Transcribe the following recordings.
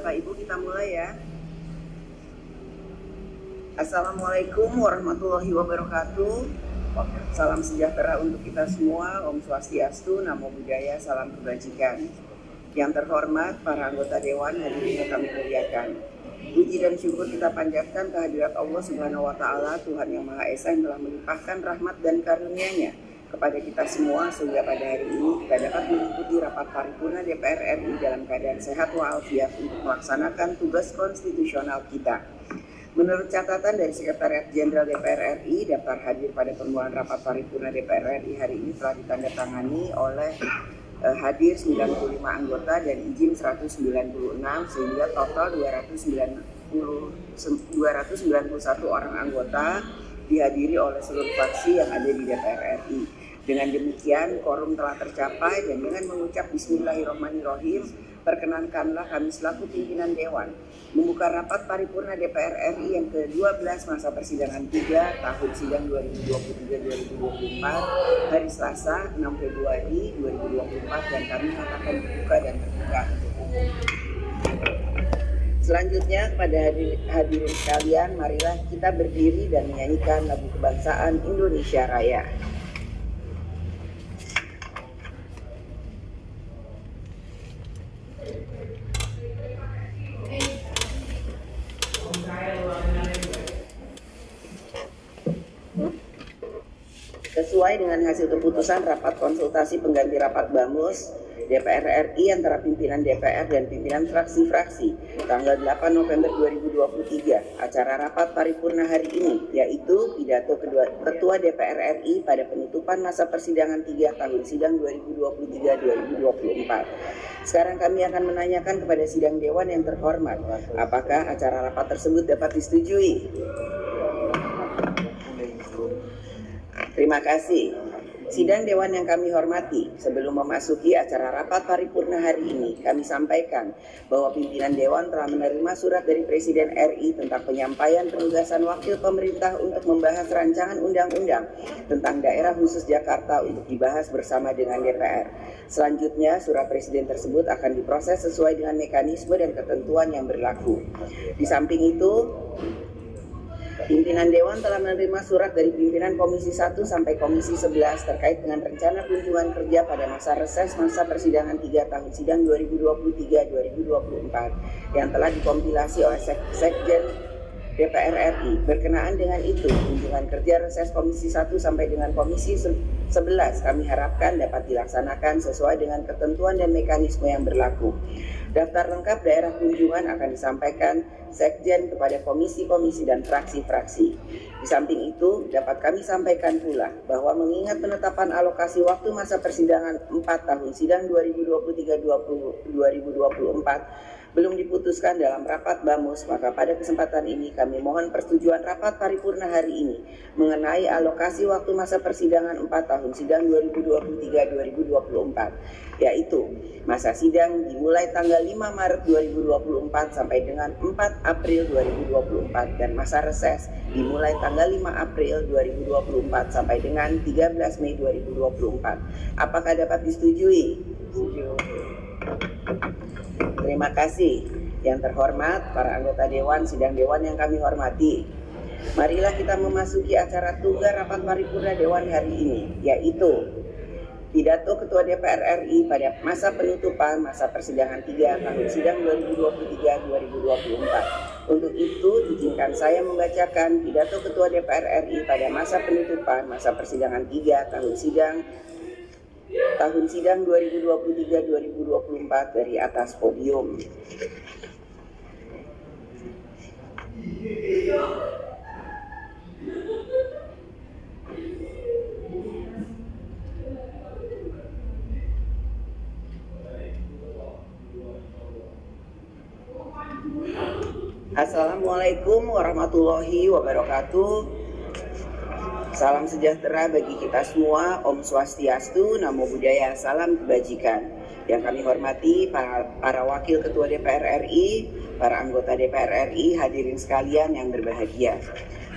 Bapak Ibu, kita mulai ya. Assalamualaikum warahmatullahi wabarakatuh. Salam sejahtera untuk kita semua. Om Swastiastu, Namo Buddhaya, salam kebajikan. Yang terhormat para anggota Dewan, hadirin yang kami muliakan. Puji dan syukur kita panjatkan kehadirat Allah Subhanahu wa Ta'ala, Tuhan yang Maha Esa, yang telah melimpahkan rahmat dan karunia-Nya kepada kita semua sehingga pada hari ini kita dapat mengikuti rapat paripurna DPR RI dalam keadaan sehat walafiat untuk melaksanakan tugas konstitusional kita. Menurut catatan dari Sekretariat Jenderal DPR RI, daftar hadir pada permulaan rapat paripurna DPR RI hari ini telah ditandatangani oleh hadir 95 anggota dan izin 196 sehingga total 291 orang anggota dihadiri oleh seluruh fraksi yang ada di DPR RI. Dengan demikian, quorum telah tercapai dan dengan mengucap Bismillahirrahmanirrahim, perkenankanlah kami selaku pimpinan Dewan membuka rapat paripurna DPR RI yang ke-12 masa persidangan 3 tahun sidang 2023-2024 hari Selasa 6 Februari 2024 dan kami nyatakan dibuka dan terbuka untuk umum. Selanjutnya, pada hadirin sekalian, marilah kita berdiri dan menyanyikan lagu kebangsaan Indonesia Raya. Sesuai dengan hasil keputusan rapat konsultasi pengganti rapat BAMUS DPR RI antara pimpinan DPR dan pimpinan fraksi-fraksi tanggal 8 November 2023, acara rapat paripurna hari ini yaitu pidato Ketua DPR RI pada penutupan masa persidangan 3 tahun sidang 2023-2024. Sekarang kami akan menanyakan kepada sidang Dewan yang terhormat, apakah acara rapat tersebut dapat disetujui? Terima kasih. Sidang Dewan yang kami hormati, sebelum memasuki acara rapat paripurna hari ini, kami sampaikan bahwa pimpinan Dewan telah menerima surat dari Presiden RI tentang penyampaian penugasan wakil pemerintah untuk membahas rancangan undang-undang tentang daerah khusus Jakarta untuk dibahas bersama dengan DPR. Selanjutnya, surat Presiden tersebut akan diproses sesuai dengan mekanisme dan ketentuan yang berlaku. Di samping itu, pimpinan Dewan telah menerima surat dari pimpinan Komisi 1 sampai Komisi 11 terkait dengan rencana kunjungan kerja pada masa reses masa persidangan 3 tahun sidang 2023-2024 yang telah dikompilasi oleh Sekjen DPR RI. Berkenaan dengan itu, kunjungan kerja reses Komisi 1 sampai dengan Komisi 11 kami harapkan dapat dilaksanakan sesuai dengan ketentuan dan mekanisme yang berlaku. Daftar lengkap daerah kunjungan akan disampaikan Sekjen kepada komisi-komisi dan fraksi-fraksi. Di samping itu, dapat kami sampaikan pula bahwa mengingat penetapan alokasi waktu masa persidangan 4 tahun sidang 2023-2024 belum diputuskan dalam rapat BAMUS, maka pada kesempatan ini kami mohon persetujuan rapat paripurna hari ini mengenai alokasi waktu masa persidangan 4 tahun sidang 2023-2024, yaitu masa sidang dimulai tanggal 5 Maret 2024 sampai dengan 4 April 2024 dan masa reses dimulai tanggal 5 April 2024 sampai dengan 13 Mei 2024. Apakah dapat disetujui? Setuju. Terima kasih. Yang terhormat para anggota Dewan, sidang Dewan yang kami hormati, marilah kita memasuki acara tugas rapat paripurna Dewan hari ini, yaitu pidato Ketua DPR RI pada masa penutupan masa persidangan 3 tahun sidang 2023-2024. Untuk itu, izinkan saya membacakan pidato Ketua DPR RI pada masa penutupan masa persidangan 3 tahun sidang 2023-2024 dari atas podium. Assalamualaikum warahmatullahi wabarakatuh. Salam sejahtera bagi kita semua. Om Swastiastu, Namo Buddhaya, salam kebajikan. Yang kami hormati para wakil ketua DPR RI, para anggota DPR RI, hadirin sekalian yang berbahagia.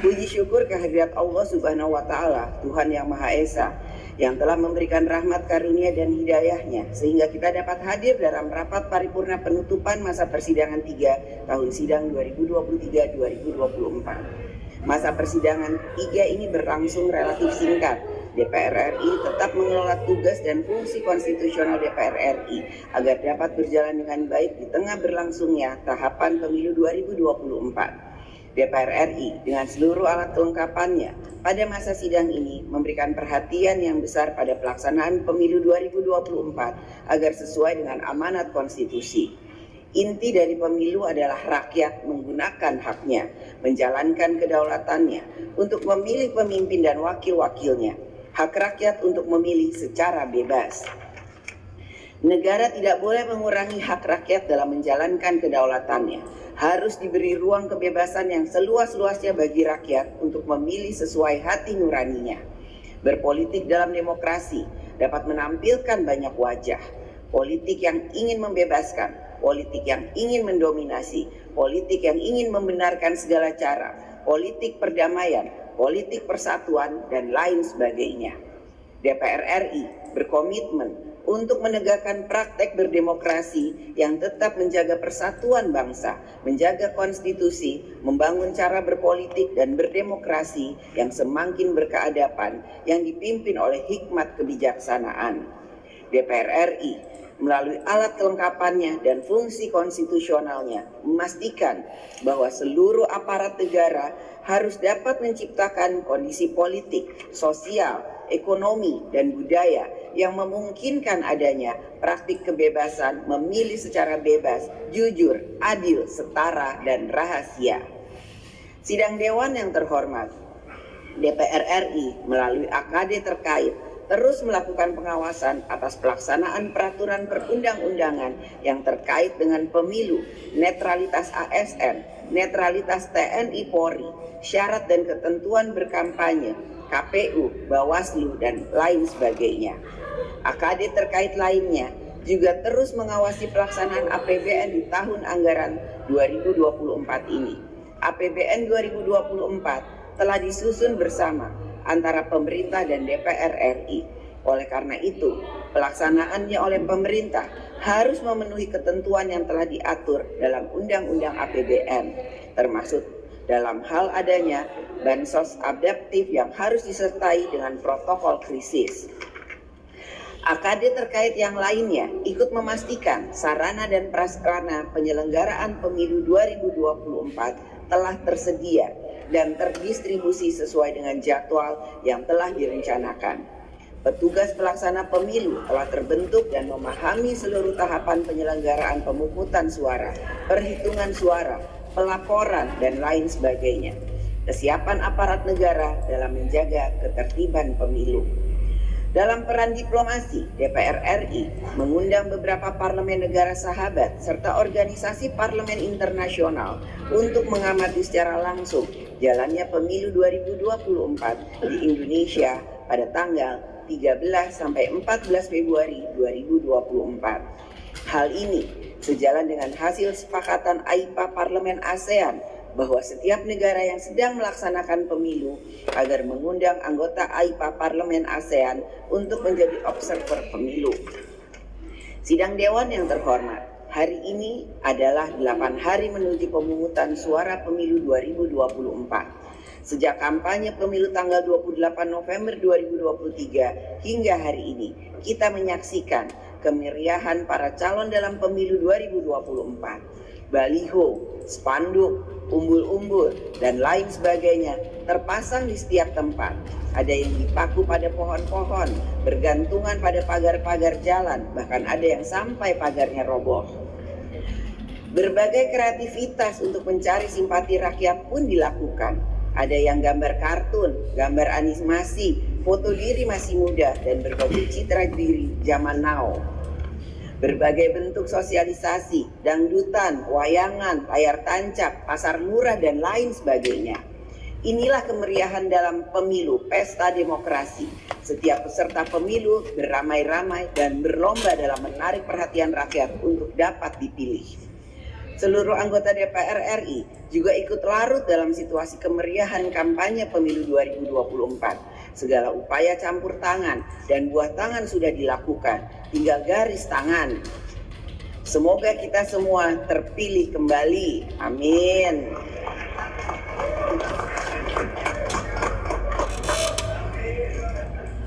Puji syukur kehadirat Allah Subhanahu wa Ta'ala, Tuhan yang Maha Esa, yang telah memberikan rahmat karunia dan hidayahnya sehingga kita dapat hadir dalam rapat paripurna penutupan masa persidangan 3 tahun sidang 2023-2024. Masa persidangan 3 ini berlangsung relatif singkat. DPR RI tetap mengelola tugas dan fungsi konstitusional DPR RI agar dapat berjalan dengan baik di tengah berlangsungnya tahapan pemilu 2024. DPR RI dengan seluruh alat kelengkapannya pada masa sidang ini memberikan perhatian yang besar pada pelaksanaan pemilu 2024 agar sesuai dengan amanat konstitusi. Inti dari pemilu adalah rakyat menggunakan haknya, menjalankan kedaulatannya untuk memilih pemimpin dan wakil-wakilnya. Hak rakyat untuk memilih secara bebas. Negara tidak boleh mengurangi hak rakyat dalam menjalankan kedaulatannya. Harus diberi ruang kebebasan yang seluas-luasnya bagi rakyat untuk memilih sesuai hati nuraninya. Berpolitik dalam demokrasi dapat menampilkan banyak wajah. Politik yang ingin membebaskan, politik yang ingin mendominasi, politik yang ingin membenarkan segala cara, politik perdamaian, politik persatuan, dan lain sebagainya. DPR RI berkomitmen untuk menegakkan praktek berdemokrasi yang tetap menjaga persatuan bangsa, menjaga konstitusi, membangun cara berpolitik dan berdemokrasi yang semakin berkeadaban, yang dipimpin oleh hikmat kebijaksanaan. DPR RI melalui alat kelengkapannya dan fungsi konstitusionalnya memastikan bahwa seluruh aparat negara harus dapat menciptakan kondisi politik, sosial, ekonomi, dan budaya yang memungkinkan adanya praktik kebebasan memilih secara bebas, jujur, adil, setara, dan rahasia. Sidang Dewan yang terhormat, DPR RI melalui AKD terkait terus melakukan pengawasan atas pelaksanaan peraturan perundang-undangan yang terkait dengan pemilu, netralitas ASN, netralitas TNI Polri, syarat dan ketentuan berkampanye, KPU, Bawaslu, dan lain sebagainya. AKD terkait lainnya juga terus mengawasi pelaksanaan APBN di tahun anggaran 2024 ini. APBN 2024 telah disusun bersama antara pemerintah dan DPR RI. Oleh karena itu, pelaksanaannya oleh pemerintah harus memenuhi ketentuan yang telah diatur dalam Undang-Undang APBN, termasuk dalam hal adanya bansos adaptif yang harus disertai dengan protokol krisis. AKD terkait yang lainnya ikut memastikan sarana dan prasarana penyelenggaraan pemilu 2024 telah tersedia dan terdistribusi sesuai dengan jadwal yang telah direncanakan. Petugas pelaksana pemilu telah terbentuk dan memahami seluruh tahapan penyelenggaraan pemungutan suara, perhitungan suara, pelaporan, dan lain sebagainya. Kesiapan aparat negara dalam menjaga ketertiban pemilu. Dalam peran diplomasi, DPR RI mengundang beberapa parlemen negara sahabat serta organisasi parlemen internasional untuk mengamati secara langsung jalannya pemilu 2024 di Indonesia pada tanggal 13 sampai 14 Februari 2024. Hal ini sejalan dengan hasil sepakatan AIPA Parlemen ASEAN bahwa setiap negara yang sedang melaksanakan pemilu agar mengundang anggota AIPA Parlemen ASEAN untuk menjadi observer pemilu. Sidang Dewan yang terhormat, hari ini adalah 8 hari menuju pemungutan suara pemilu 2024. Sejak kampanye pemilu tanggal 28 November 2023 hingga hari ini, kita menyaksikan kemeriahan para calon dalam pemilu 2024. Baliho, spanduk, umbul-umbul, dan lain sebagainya terpasang di setiap tempat. Ada yang dipaku pada pohon-pohon, bergantungan pada pagar-pagar jalan, bahkan ada yang sampai pagarnya roboh. Berbagai kreativitas untuk mencari simpati rakyat pun dilakukan. Ada yang gambar kartun, gambar animasi, foto diri masih muda, dan berbagi citra diri zaman now. Berbagai bentuk sosialisasi, dangdutan, wayangan, layar tancap, pasar murah, dan lain sebagainya. Inilah kemeriahan dalam pemilu, pesta demokrasi. Setiap peserta pemilu beramai-ramai dan berlomba dalam menarik perhatian rakyat untuk dapat dipilih. Seluruh anggota DPR RI juga ikut larut dalam situasi kemeriahan kampanye pemilu 2024. Segala upaya campur tangan dan buah tangan sudah dilakukan, tinggal garis tangan. Semoga kita semua terpilih kembali. Amin.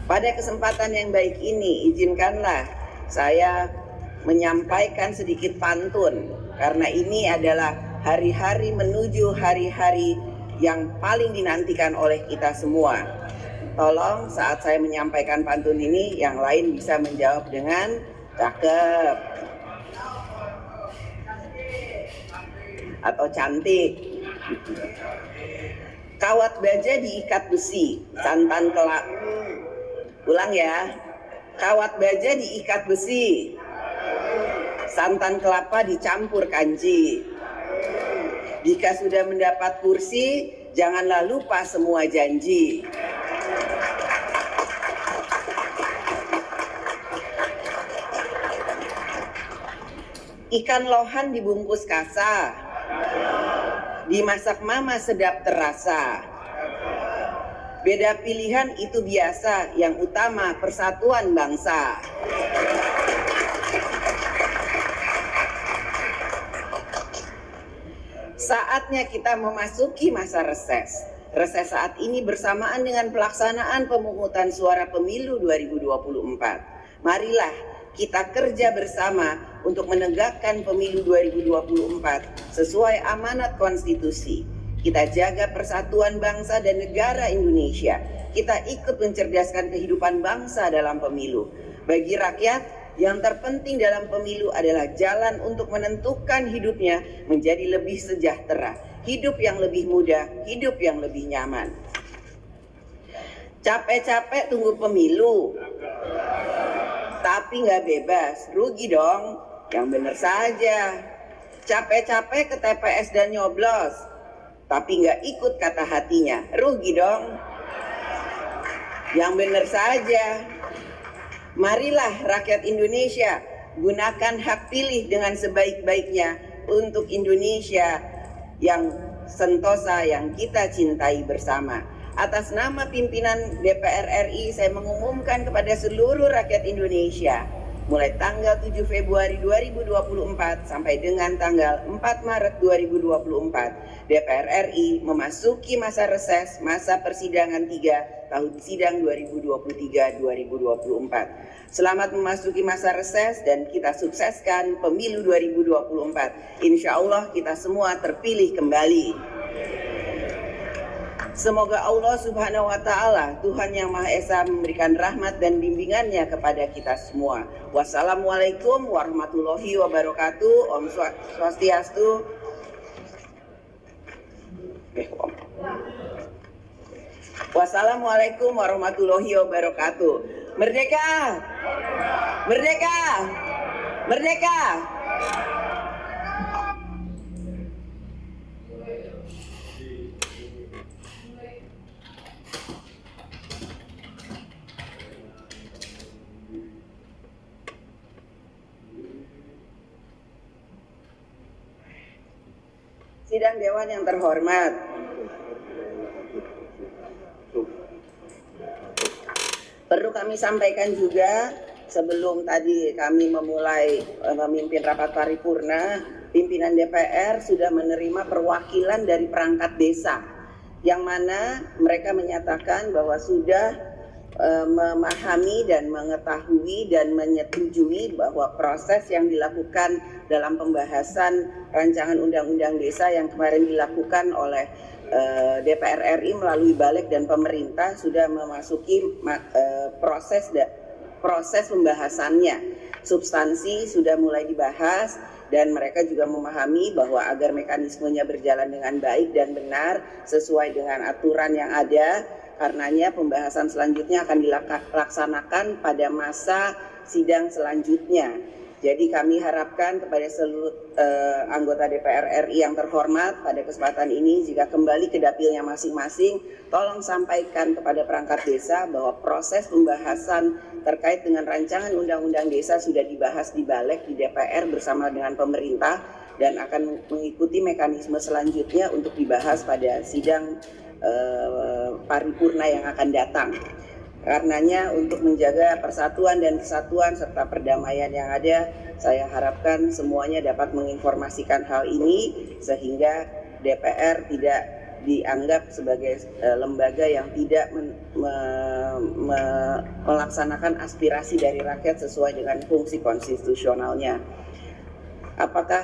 Pada kesempatan yang baik ini, izinkanlah saya menyampaikan sedikit pantun, karena ini adalah hari-hari menuju hari-hari yang paling dinantikan oleh kita semua. Tolong saat saya menyampaikan pantun ini, yang lain bisa menjawab dengan cakep atau cantik. Kawat baja diikat besi, santan kelak. Ulang ya. Kawat baja diikat besi, santan kelapa dicampur kanji. Jika sudah mendapat kursi, janganlah lupa semua janji. Ikan lohan dibungkus kasa, dimasak mama sedap terasa. Beda pilihan itu biasa, yang utama persatuan bangsa. Saatnya kita memasuki masa reses. Reses saat ini bersamaan dengan pelaksanaan pemungutan suara pemilu 2024. Marilah kita kerja bersama untuk menegakkan pemilu 2024 sesuai amanat konstitusi. Kita jaga persatuan bangsa dan negara Indonesia. Kita ikut mencerdaskan kehidupan bangsa dalam pemilu. Bagi rakyat, yang terpenting dalam pemilu adalah jalan untuk menentukan hidupnya menjadi lebih sejahtera, hidup yang lebih mudah, hidup yang lebih nyaman. Capek-capek tunggu pemilu, tapi nggak bebas, rugi dong. Yang benar saja. Capek-capek ke TPS dan nyoblos, tapi nggak ikut kata hatinya, rugi dong. Yang benar saja. Marilah rakyat Indonesia gunakan hak pilih dengan sebaik-baiknya untuk Indonesia yang sentosa yang kita cintai bersama. Atas nama pimpinan DPR RI, saya mengumumkan kepada seluruh rakyat Indonesia, mulai tanggal 7 Februari 2024 sampai dengan tanggal 4 Maret 2024, DPR RI memasuki masa reses, masa persidangan 3 tahun sidang 2023-2024. Selamat memasuki masa reses dan kita sukseskan pemilu 2024. Insya Allah kita semua terpilih kembali. Semoga Allah Subhanahu wa Ta'ala, Tuhan Yang Maha Esa, memberikan rahmat dan bimbingannya kepada kita semua. Wassalamualaikum warahmatullahi wabarakatuh. Om Swastiastu. Wassalamualaikum warahmatullahi wabarakatuh. Merdeka! Merdeka! Merdeka! Sidang Dewan yang terhormat, perlu kami sampaikan juga sebelum tadi kami memulai memimpin rapat paripurna, pimpinan DPR sudah menerima perwakilan dari perangkat desa, yang mana mereka menyatakan bahwa sudah memahami dan mengetahui dan menyetujui bahwa proses yang dilakukan dalam pembahasan rancangan undang-undang desa yang kemarin dilakukan oleh DPR RI melalui Balik dan pemerintah sudah memasuki proses pembahasannya. Substansi sudah mulai dibahas dan mereka juga memahami bahwa agar mekanismenya berjalan dengan baik dan benar sesuai dengan aturan yang ada, karenanya pembahasan selanjutnya akan dilaksanakan pada masa sidang selanjutnya. Jadi kami harapkan kepada seluruh anggota DPR RI yang terhormat pada kesempatan ini, jika kembali ke dapilnya masing-masing, tolong sampaikan kepada perangkat desa bahwa proses pembahasan terkait dengan rancangan undang-undang desa sudah dibahas di Balik di DPR bersama dengan pemerintah dan akan mengikuti mekanisme selanjutnya untuk dibahas pada sidang paripurna yang akan datang. Karenanya untuk menjaga persatuan dan kesatuan serta perdamaian yang ada, saya harapkan semuanya dapat menginformasikan hal ini sehingga DPR tidak dianggap sebagai lembaga yang tidak melaksanakan aspirasi dari rakyat sesuai dengan fungsi konstitusionalnya. Apakah